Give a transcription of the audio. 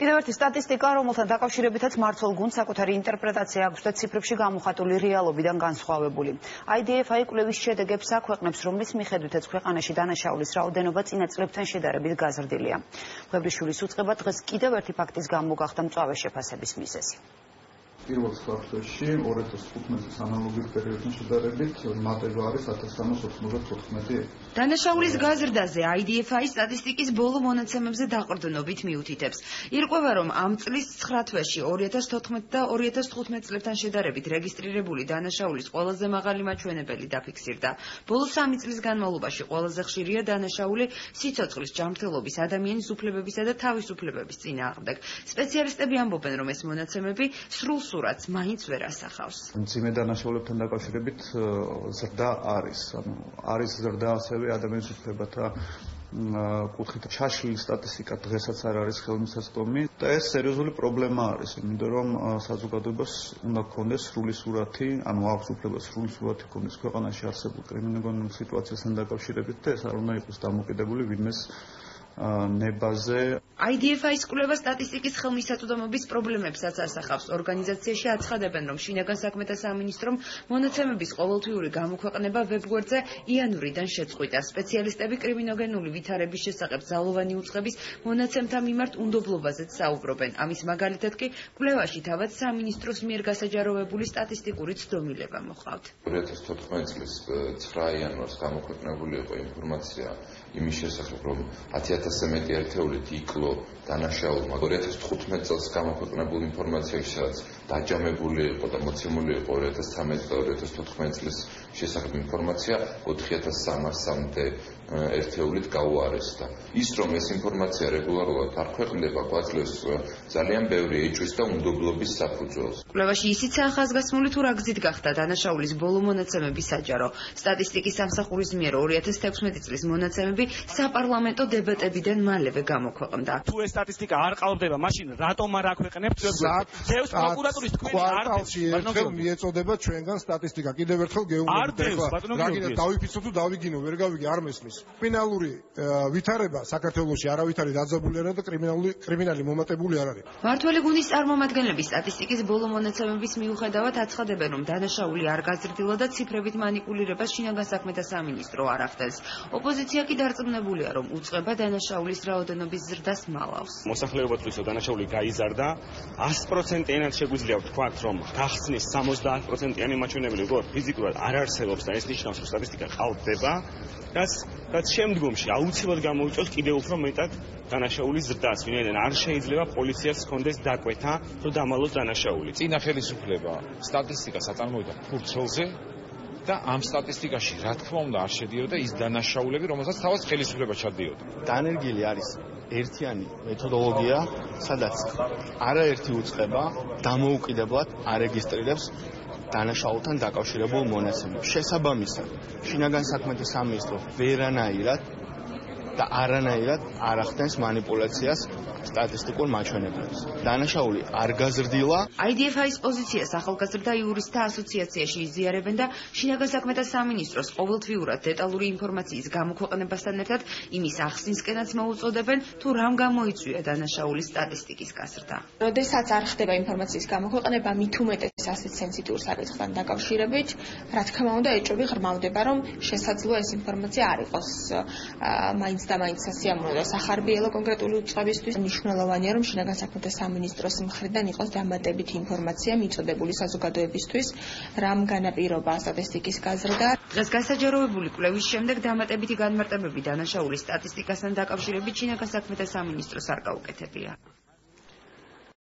კიდევ ერთი სტატისტიკა, რომელთან დაკავშირებითაც მმართველ გუნდს საკუთარი ინტერპრეტაცია აქვს და ციფრებში გამოხატული რეალობიდან განსხვავებული. IDFI კვლევის შედეგებს აქვეყნებს, რომლის მიხედვითაც ქვეყანაში დანაშაულის რაოდენობა წინა წლებთან შედარებით გაზრდილია. მღვებრიშვილის უწყება დღეს კიდევ ერთი ფაქტის გამო გახდა მწვავე შეფასების მიზეზი. პირველ საფრთხეში 2015 წლის ანალოგიურ პერიოდთან შედარებით მატება არის 1394. დანაშაულის გაზრდაზე IDFI სტატისტიკის ბოლო მონაცემებზე დაყრდნობით მიუთითებს. ირკვევა, რომ ამ წლის 9 თვეში 2014 და 2015 წლებთან შედარებით რეგისტრირებული დანაშაულის ყველაზე მაღალი მაჩვენებელი დაფიქსირდა. ბოლო 3 წლის განმავლობაში ყველაზე ხშირია დანაშაული სიცოცხლის, ჯანმრთელობის, ადამიანის უფლებებისა და თავისუფლებების წინააღმდეგ. სპეციალისტები ამბობენ, რომ ეს მონაცემები სრულ სურათს მაინც ვერ ასახავს. მძიმე დანაშაულებთან დაკავშირებით ზრდა არის. არის ზრდა ასევე ადამიანის უფლებათა კუთხით. ჩაშლილი სტატისტიკა დღესაც არ არის ხელმისაწვდომი და ეს სერიოზული პრობლემა არის, იმიტომ რომ საზოგადოებას უნდა გქონდეს სრული სურათი, ანუ აქვს უფლება სრული სურათი გქონდეს ქვეყანაში არსებულ კრიმინოგენურ სიტუაციასთან დაკავშირებით და ეს არ უნდა იყოს დამოკიდებული ვინმეს ნებაზე. IDFI-ის კვლევა სტატისტიკის ხელმისაწვდომობის პრობლემებსაც ასახავს. ორგანიზაციაში აცხადებენ, რომ შინაგან საქმეთა სამინისტრომ მონაცემების ყოველთვიური გამოქვეყნება ვებგვერდზე იანვრიდან შეწყვიტა. სპეციალისტები კრიმინოგენული ვითარების შესახებ ძალოვანი უწყების მონაცემთა მიმართ უნდობლობაზეც საუბრობენ. ამის მაგალითად კი კვლევაში თავად სამინისტროს მიერ გასაჯაროვებული სტატისტიკური ცდომილება მოჰყავთ. 2014 წლის 9 იანვარს გამოქვეყნებული იყო ინფორმაცია იმის შესახებ, რომ 10,000-ზე მეტი ერთეულით იკლო დანაშაულმა. 2015 წელს გამოქვეყნებული ინფორმაციაში, სადაც დაჯამებული იყო და მოცემული იყო 2013 და 2014 წლის შესახებ ინფორმაცია 4,300-მდე ერთეულით გაუარესდა. ის რომ ეს ინფორმაცია რეგულარულად არ ქვეყნდება, გვაძლევს ძალიან ბევრი ეჭვის და უნდობლობის საფუძველს. კვლევაში ისიც ახასგასმული თუ რა გზით გახდა დანაშაულის ბოლო მონაცემები საჯარო. სტატისტიკის სამსახურის მიერ 2016 წლის მონაცემები საპარლამენტო დებატებიდან მალევე გამოქვეყნდა. თუ ეს სტატისტიკა არ ყალბდება, მაშინ რატომ არ აქვეყნებთ თევს პროკურატურის თქვენი კვარტალში ერთხელ მიეწოდება ჩვენგან სტატისტიკა. კიდევ ერთხელ გეუბნებით ახლა რა გინდა დავიფიცოთ თუ დავიგინო, ვერ გავიგე, არ მესმის. კრიმინალური ვითარება საქართველოში არავითარი დაძაბული არა და კრიმინალი მომატებული არ არის. მმართველი გუნდის წარმომადგენლები სტატისტიკის ბოლო მონაცემების მიუხედავად აცხადებენ, რომ დანაშაული არ გაზრდილა და ციფრებით მანიპულირებას შინაგან საქმეთა სამინისტრო არ ახდენს. ოპოზიცია კი დარწმუნებულია, რომ უწყება დანაშაულის რაოდენობის ზრდას მალავს. მოსახლეობა თვლის დანაშაული გაიზარდა, 100%-იანად შეგვიძლია ვთქვათ, რომ გახსნის 70%-იანი მაჩვენებელი როგორ ფიზიკურად არ არსებობს და ეს ნიშნავს, რომ სტატისტიკა ყალბდება, რაც შემდგომში აუცილებლად გამოიწვევს კიდევ უფრო მეტად დანაშაულის ზრდას, ვინაიდან არ შეიძლება პოლიციას ჰქონდეს დაკვეთა, რომ დამალოს დანაშაული. წინა ხელისუფლება სტატისტიკას აწარმოებდა ფურცელზე და ამ სტატისტიკაში რა თქმა უნდა არ შედიოდა ის დანაშაულები, რომელსაც თავად ხელისუფლება ჩადიოდა. დანერგილი არის ერთიანი მეთოდოლოგია, სადაც არაერთი უწყება დამოუკიდებლად არეგისტრირებს დანაშაულთან დაკავშირებულ მონაცემებს. შესაბამისად, შინაგან საქმეთა სამინისტრო ვერანაირად და არანაირად არ ახდენს მანიპულაციას სტატისტიკურ მაჩვენებლებს. დანაშაული არ გაზრდილა. IDFI-ის პოზიციას ახალგაზრდა იურისტთა ასოციაციაში იზიარებენ და შინაგან საქმეთა სამინისტროს ყოველთვიურად დეტალური ინფორმაციის გამოქვეყნებასთან ერთად იმის ახსნისკენაც მოუწოდებენ, თუ რამ გამოიწვია დანაშაულის სტატისტიკის გაზრდა. როდესაც არ ხდება ინფორმაციის გამოქვეყნება, მით უმეტეს ასეთ სენსიტიურ საკითხთან დაკავშირებით, რა თქმა უნდა, ეჭვები ღრმავდება, რომ შესაძლოა ეს ინფორმაცია არ იყოს მაინც და მაინც სასიამოვნო და სახარბიელო კონკრეტული უწყებისთვის. მნიშვნელოვანია, რომ შინაგან საქმეთა სამინისტროს მხრიდან იყოს დამატებითი ინფორმაცია მიწოდებული საზოგადოებისთვის, რამ განაპირობა სტატისტიკის გაზრდა. დღეს გასაჯაროვებული კვლევის შემდეგ დამატებითი განმარტებები დანაშაულის სტატისტიკასთან დაკავშირებით შინაგან საქმეთა სამინისტროს არ გაუკეთებია.